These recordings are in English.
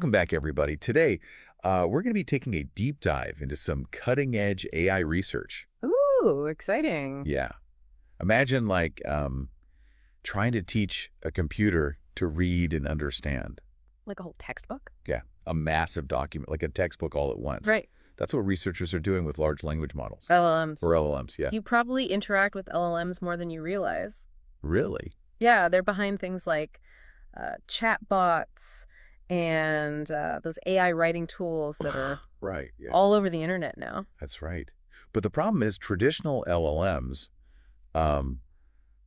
Welcome back, everybody. Today, we're going to be taking a deep dive into some cutting-edge AI research. Ooh, exciting. Yeah. Imagine trying to teach a computer to read and understand. Like a whole textbook? Yeah. A massive document, like a textbook all at once. Right. That's what researchers are doing with large language models. LLMs. Or LLMs, yeah. You probably interact with LLMs more than you realize. Really? Yeah, they're behind things like chatbots and those AI writing tools that are Right, yeah. all over the internet now. That's right. But the problem is traditional LLMs,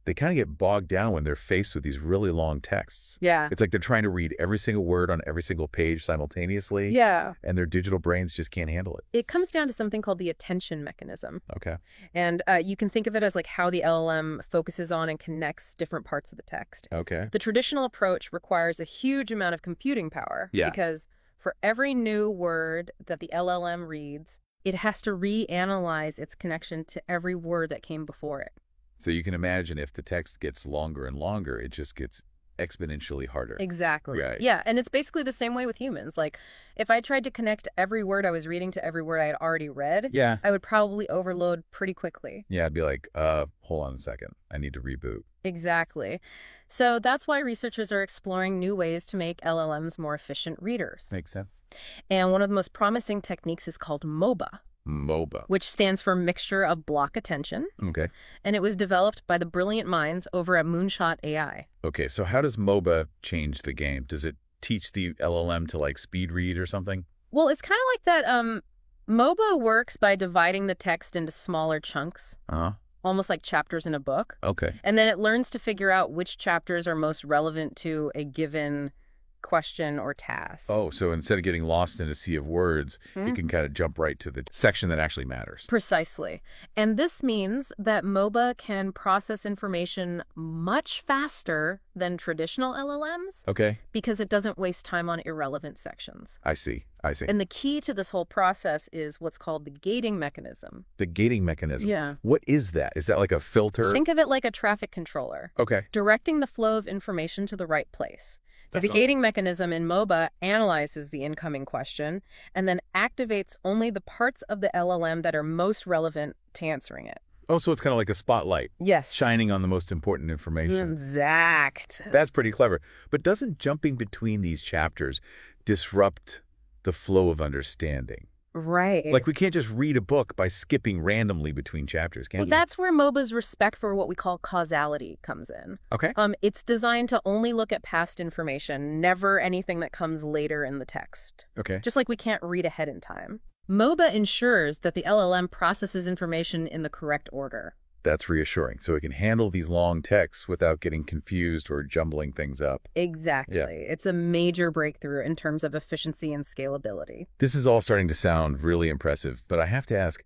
they kind of get bogged down when they're faced with these really long texts. Yeah. It's like they're trying to read every single word on every single page simultaneously. Yeah. And their digital brains just can't handle it. It comes down to something called the attention mechanism. Okay. And you can think of it as like how the LLM focuses on and connects different parts of the text. Okay. The traditional approach requires a huge amount of computing power. Yeah. Because for every new word that the LLM reads, it has to reanalyze its connection to every word that came before it. So you can imagine if the text gets longer and longer, it just gets exponentially harder. Exactly. Right. Yeah, and it's basically the same way with humans. Like, if I tried to connect every word I was reading to every word I had already read, Yeah. I would probably overload pretty quickly. Yeah, I'd be like, hold on a second. I need to reboot. Exactly. So that's why researchers are exploring new ways to make LLMs more efficient readers. Makes sense. And one of the most promising techniques is called MOBA, MOBA. which stands for Mixture of Block Attention. Okay. And it was developed by the brilliant minds over at Moonshot AI. Okay, so how does MOBA change the game? Does it teach the LLM to speed read or something? Well, it's kind of like that. MOBA works by dividing the text into smaller chunks, Uh-huh. almost like chapters in a book. Okay. And then it learns to figure out which chapters are most relevant to a given question or task. Oh, so instead of getting lost in a sea of words, it can kind of jump right to the section that actually matters. Precisely. And this means that MOBA can process information much faster than traditional LLMs Okay. because it doesn't waste time on irrelevant sections. I see. I see. And the key to this whole process is what's called the gating mechanism. The gating mechanism. Yeah. What is that? Is that like a filter? Think of it like a traffic controller, Okay. directing the flow of information to the right place. So the That's all. gating mechanism in MOBA analyzes the incoming question and then activates only the parts of the LLM that are most relevant to answering it. Oh, so it's kind of like a spotlight Yes. shining on the most important information. Exact. That's pretty clever. But doesn't jumping between these chapters disrupt the flow of understanding? Right. Like, we can't just read a book by skipping randomly between chapters, can Well, you? that's where MOBA's respect for what we call causality comes in. Okay. It's designed to only look at past information, never anything that comes later in the text. Okay. Just like we can't read ahead in time. MOBA ensures that the LLM processes information in the correct order. That's reassuring. So it can handle these long texts without getting confused or jumbling things up. Exactly. Yeah. It's a major breakthrough in terms of efficiency and scalability. This is all starting to sound really impressive, but I have to ask,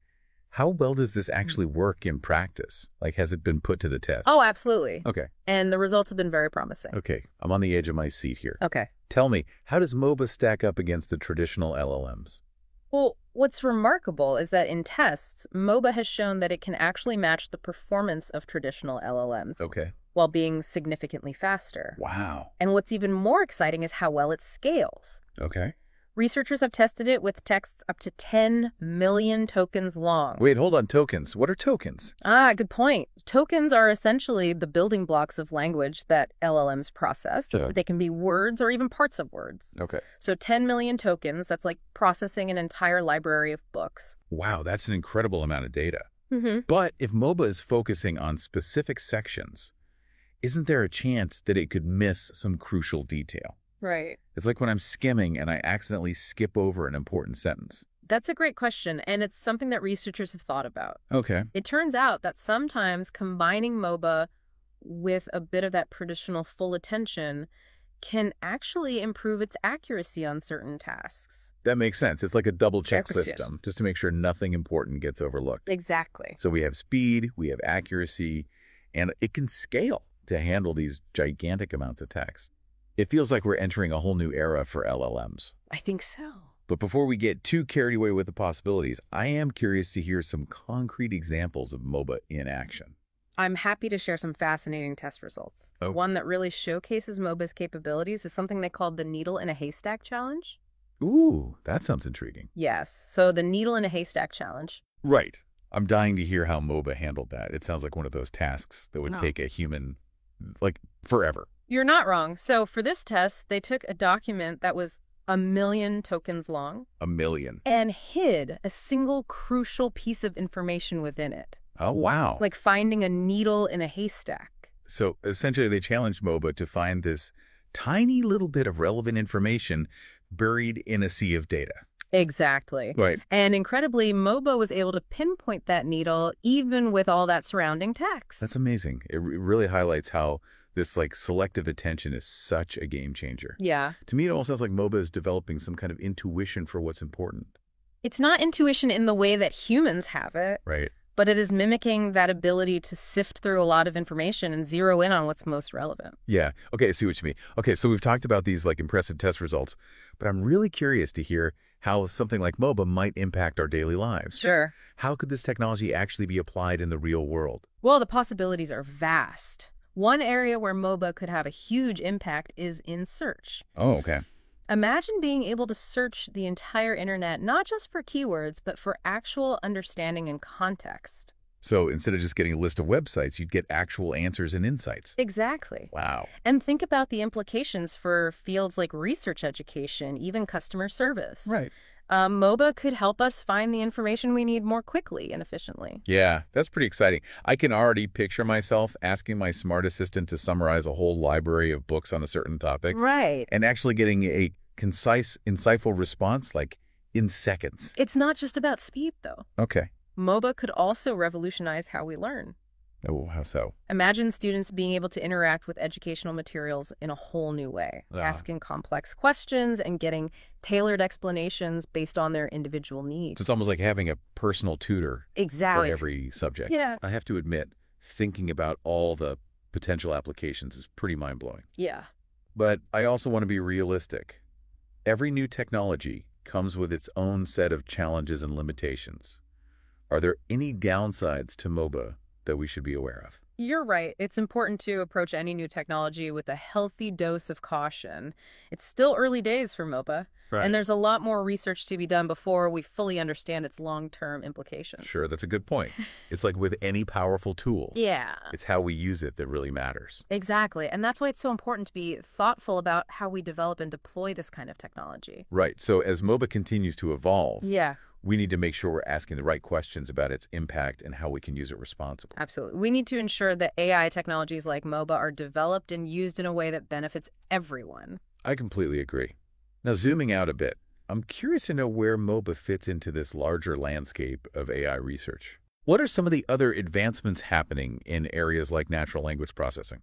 how well does this actually work in practice? Like, has it been put to the test? Oh, absolutely. Okay. And the results have been very promising. Okay. I'm on the edge of my seat here. Okay. Tell me, how does MOBA stack up against the traditional LLMs? Well, what's remarkable is that in tests, MOBA has shown that it can actually match the performance of traditional LLMs Okay. while being significantly faster. Wow. And what's even more exciting is how well it scales. Okay. Researchers have tested it with texts up to 10 million tokens long. Wait, hold on. Tokens. What are tokens? Good point. Tokens are essentially the building blocks of language that LLMs process. Sure. They can be words or even parts of words. Okay. So 10 million tokens, that's like processing an entire library of books. Wow, that's an incredible amount of data. Mm-hmm. But if MOBA is focusing on specific sections, isn't there a chance that it could miss some crucial detail? Right. It's like when I'm skimming and I accidentally skip over an important sentence. That's a great question, and it's something that researchers have thought about. Okay. It turns out that sometimes combining MOBA with a bit of that traditional full attention can actually improve its accuracy on certain tasks. That makes sense. It's like a double check Yes. system, just to make sure nothing important gets overlooked. Exactly. So we have speed, we have accuracy, and it can scale to handle these gigantic amounts of text. It feels like we're entering a whole new era for LLMs. I think so. But before we get too carried away with the possibilities, I am curious to hear some concrete examples of MOBA in action. I'm happy to share some fascinating test results. Oh. One that really showcases MOBA's capabilities is something they called the Needle in a Haystack Challenge. Ooh, that sounds intriguing. Yes, so the Needle in a Haystack Challenge. Right. I'm dying to hear how MOBA handled that. It sounds like one of those tasks that would No. take a human, like, forever. You're not wrong. So for this test, they took a document that was 1 million tokens long 1 million. and hid a single crucial piece of information within it, Oh, wow. like finding a needle in a haystack. So essentially they challenged MOBA to find this tiny little bit of relevant information buried in a sea of data. Exactly. Right. And incredibly, MOBA was able to pinpoint that needle even with all that surrounding text. That's amazing. It really highlights how this like selective attention is such a game changer. Yeah. To me, it almost sounds like MOBA is developing some kind of intuition for what's important. It's not intuition in the way that humans have it, Right. but it is mimicking that ability to sift through a lot of information and zero in on what's most relevant. Yeah. Okay, I see what you mean. Okay, so we've talked about these like impressive test results, but I'm really curious to hear how something like MOBA might impact our daily lives. Sure. How could this technology actually be applied in the real world? Well, the possibilities are vast. One area where MOBA could have a huge impact is in search. Oh, okay. Imagine being able to search the entire internet, not just for keywords, but for actual understanding and context. So instead of just getting a list of websites, you'd get actual answers and insights. Exactly. Wow. And think about the implications for fields like research education, even customer service. Right. MOBA could help us find the information we need more quickly and efficiently. Yeah, that's pretty exciting. I can already picture myself asking my smart assistant to summarize a whole library of books on a certain topic Right. and actually getting a concise, insightful response like in seconds. It's not just about speed, though. Okay. MOBA could also revolutionize how we learn. Oh, how so? Imagine students being able to interact with educational materials in a whole new way, Ah. asking complex questions and getting tailored explanations based on their individual needs. It's almost like having a personal tutor Exactly. for every subject. Yeah. I have to admit, thinking about all the potential applications is pretty mind-blowing. Yeah. But I also want to be realistic. Every new technology comes with its own set of challenges and limitations. Are there any downsides to MOBA that we should be aware of? You're right. It's important to approach any new technology with a healthy dose of caution. It's still early days for MOBA, and there's a lot more research to be done before we fully understand its long-term implications. Sure, that's a good point. It's like with any powerful tool. Yeah. It's how we use it that really matters. Exactly. And that's why it's so important to be thoughtful about how we develop and deploy this kind of technology. Right. So as MOBA continues to evolve, Yeah, we need to make sure we're asking the right questions about its impact and how we can use it responsibly. absolutely. We need to ensure that AI technologies like MOBA are developed and used in a way that benefits everyone. I completely agree. Now, zooming out a bit, I'm curious to know where MOBA fits into this larger landscape of AI research. What are some of the other advancements happening in areas like natural language processing?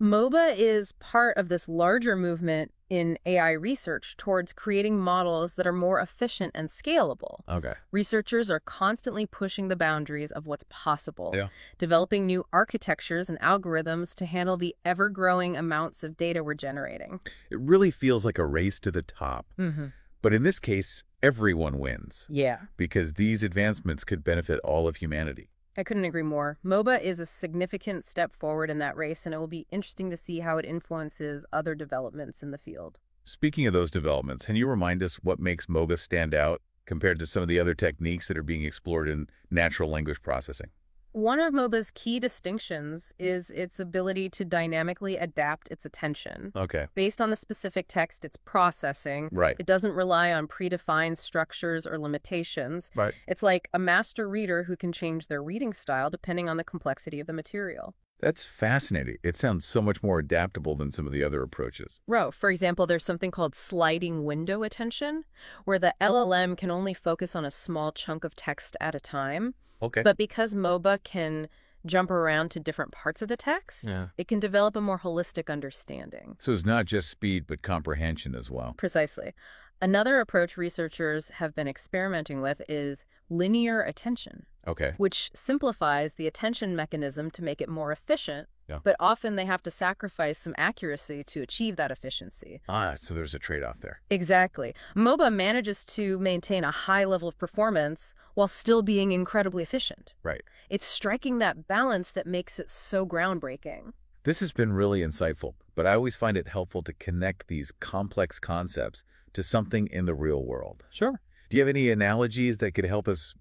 MOBA is part of this larger movement in AI research towards creating models that are more efficient and scalable. Okay. Researchers are constantly pushing the boundaries of what's possible, Yeah. developing new architectures and algorithms to handle the ever-growing amounts of data we're generating. It really feels like a race to the top. Mm-hmm. But in this case, everyone wins Yeah. because these advancements could benefit all of humanity. I couldn't agree more. MOBA is a significant step forward in that race, and it will be interesting to see how it influences other developments in the field. Speaking of those developments, can you remind us what makes MOBA stand out compared to some of the other techniques that are being explored in natural language processing? One of MOBA's key distinctions is its ability to dynamically adapt its attention. Okay. Based on the specific text it's processing, Right. it doesn't rely on predefined structures or limitations. Right. It's like a master reader who can change their reading style depending on the complexity of the material. That's fascinating. It sounds so much more adaptable than some of the other approaches. For example, there's something called sliding window attention, where the LLM can only focus on a small chunk of text at a time. Okay. But because MOBA can jump around to different parts of the text, it can develop a more holistic understanding. So it's not just speed, but comprehension as well. Precisely. Another approach researchers have been experimenting with is linear attention, Okay. which simplifies the attention mechanism to make it more efficient Yeah. But often they have to sacrifice some accuracy to achieve that efficiency. So there's a trade-off there. Exactly. MOBA manages to maintain a high level of performance while still being incredibly efficient. Right. It's striking that balance that makes it so groundbreaking. This has been really insightful, but I always find it helpful to connect these complex concepts to something in the real world. Sure. Do you have any analogies that could help us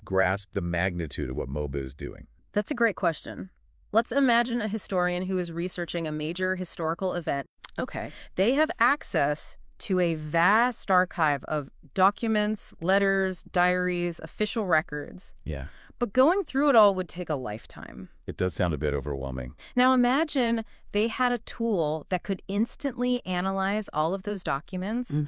grasp the magnitude of what MOBA is doing? That's a great question. Let's imagine a historian who is researching a major historical event. Okay. They have access to a vast archive of documents, letters, diaries, official records. Yeah. But going through it all would take a lifetime. It does sound a bit overwhelming. Now imagine they had a tool that could instantly analyze all of those documents,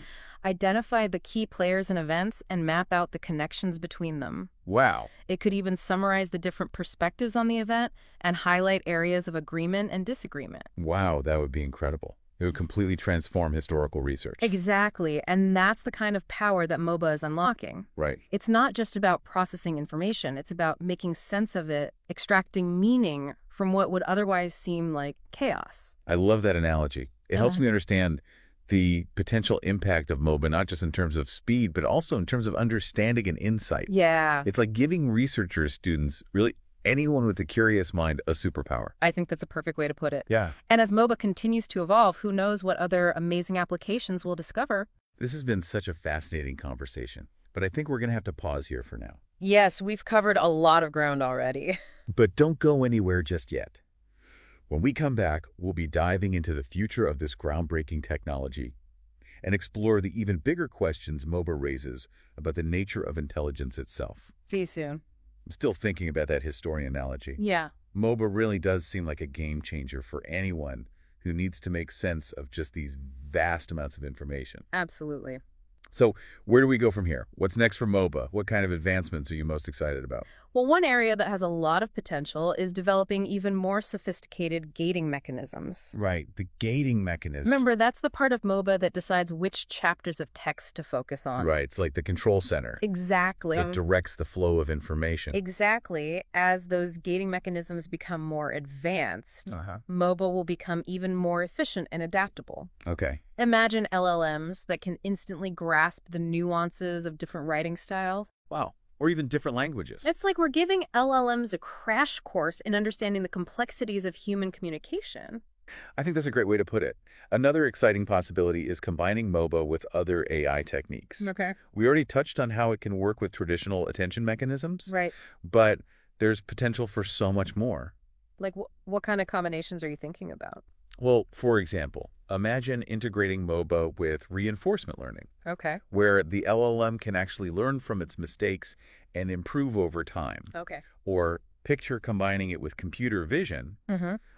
identify the key players and events, and map out the connections between them. Wow. It could even summarize the different perspectives on the event and highlight areas of agreement and disagreement. Wow, that would be incredible. It would completely transform historical research. Exactly, and that's the kind of power that MOBA is unlocking. Right. It's not just about processing information, it's about making sense of it, extracting meaning from what would otherwise seem like chaos. I love that analogy. It helps me understand the potential impact of MOBA, not just in terms of speed, but also in terms of understanding and insight. Yeah. It's like giving researchers, students, really anyone with a curious mind, a superpower. I think that's a perfect way to put it. Yeah. And as MOBA continues to evolve, who knows what other amazing applications we'll discover. This has been such a fascinating conversation, but I think we're going to have to pause here for now. Yes, we've covered a lot of ground already. But don't go anywhere just yet. When we come back, we'll be diving into the future of this groundbreaking technology and explore the even bigger questions MOBA raises about the nature of intelligence itself. See you soon. I'm still thinking about that historian analogy. Yeah. MOBA really does seem like a game changer for anyone who needs to make sense of just these vast amounts of information. Absolutely. So where do we go from here? What's next for MOBA? What kind of advancements are you most excited about? Well, one area that has a lot of potential is developing even more sophisticated gating mechanisms. Right, the gating mechanism. Remember, that's the part of MOBA that decides which chapters of text to focus on. Right, it's like the control center Exactly. that directs the flow of information. Exactly. As those gating mechanisms become more advanced, MOBA will become even more efficient and adaptable. Okay. Imagine LLMs that can instantly grasp the nuances of different writing styles. Wow. Or even different languages. It's like we're giving LLMs a crash course in understanding the complexities of human communication. I think that's a great way to put it. Another exciting possibility is combining MOBA with other AI techniques. Okay. We already touched on how it can work with traditional attention mechanisms, Right. but there's potential for so much more. Like, what kind of combinations are you thinking about? Well, for example, imagine integrating MOBA with reinforcement learning, Okay. where the LLM can actually learn from its mistakes and improve over time. Okay. Or picture combining it with computer vision,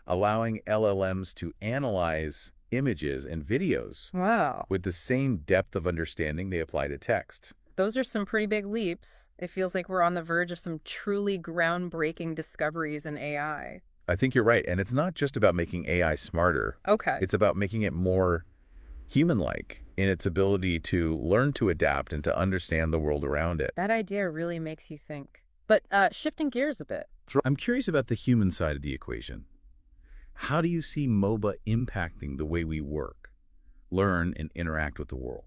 allowing LLMs to analyze images and videos Wow. with the same depth of understanding they apply to text. Those are some pretty big leaps. It feels like we're on the verge of some truly groundbreaking discoveries in AI. I think you're right. And it's not just about making AI smarter. Okay. It's about making it more human-like in its ability to learn to adapt and to understand the world around it. That idea really makes you think. But shifting gears a bit. I'm curious about the human side of the equation. How do you see MOBA impacting the way we work, learn, and interact with the world?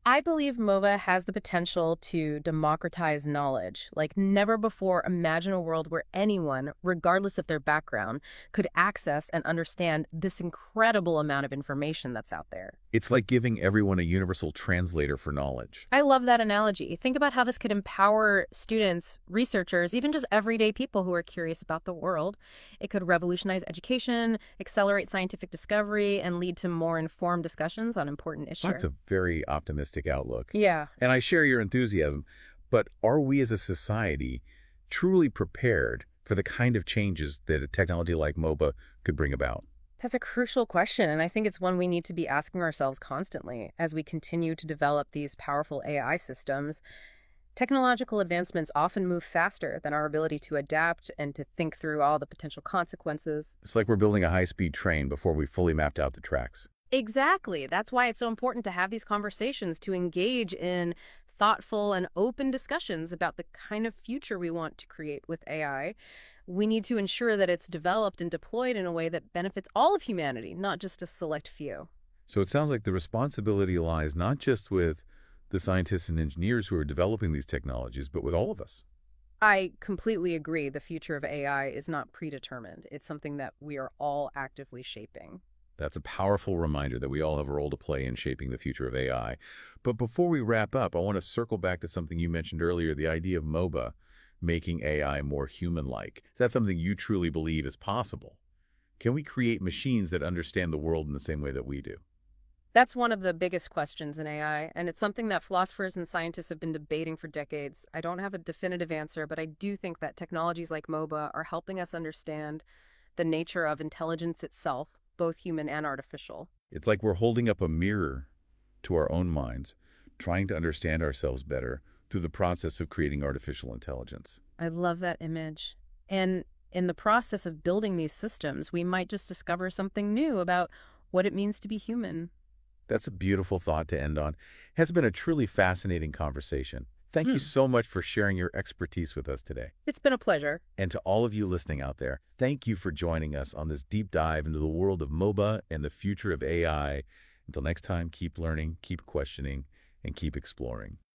I believe MOBA has the potential to democratize knowledge. Like never before, imagine a world where anyone, regardless of their background, could access and understand this incredible amount of information that's out there. It's like giving everyone a universal translator for knowledge. I love that analogy. Think about how this could empower students, researchers, even just everyday people who are curious about the world. It could revolutionize education, accelerate scientific discovery, and lead to more informed discussions on important issues. That's a very optimistic outlook. Yeah. And I share your enthusiasm, but are we as a society truly prepared for the kind of changes that a technology like MOBA could bring about? That's a crucial question, and I think it's one we need to be asking ourselves constantly as we continue to develop these powerful AI systems. Technological advancements often move faster than our ability to adapt and to think through all the potential consequences. It's like we're building a high-speed train before we fully mapped out the tracks. Exactly. That's why it's so important to have these conversations, to engage in thoughtful and open discussions about the kind of future we want to create with AI. We need to ensure that it's developed and deployed in a way that benefits all of humanity, not just a select few. So it sounds like the responsibility lies not just with the scientists and engineers who are developing these technologies, but with all of us. I completely agree. The future of AI is not predetermined. It's something that we are all actively shaping. That's a powerful reminder that we all have a role to play in shaping the future of AI. But before we wrap up, I want to circle back to something you mentioned earlier, the idea of MOBA, making AI more human-like. Is that something you truly believe is possible? Can we create machines that understand the world in the same way that we do? That's one of the biggest questions in AI, and it's something that philosophers and scientists have been debating for decades. I don't have a definitive answer, but I do think that technologies like MOBA are helping us understand the nature of intelligence itself, both human and artificial. It's like we're holding up a mirror to our own minds, trying to understand ourselves better through the process of creating artificial intelligence. I love that image. And in the process of building these systems, we might just discover something new about what it means to be human. That's a beautiful thought to end on. It has been a truly fascinating conversation. Thank you so much for sharing your expertise with us today. It's been a pleasure. And to all of you listening out there, thank you for joining us on this deep dive into the world of MOBA and the future of AI. Until next time, keep learning, keep questioning, and keep exploring.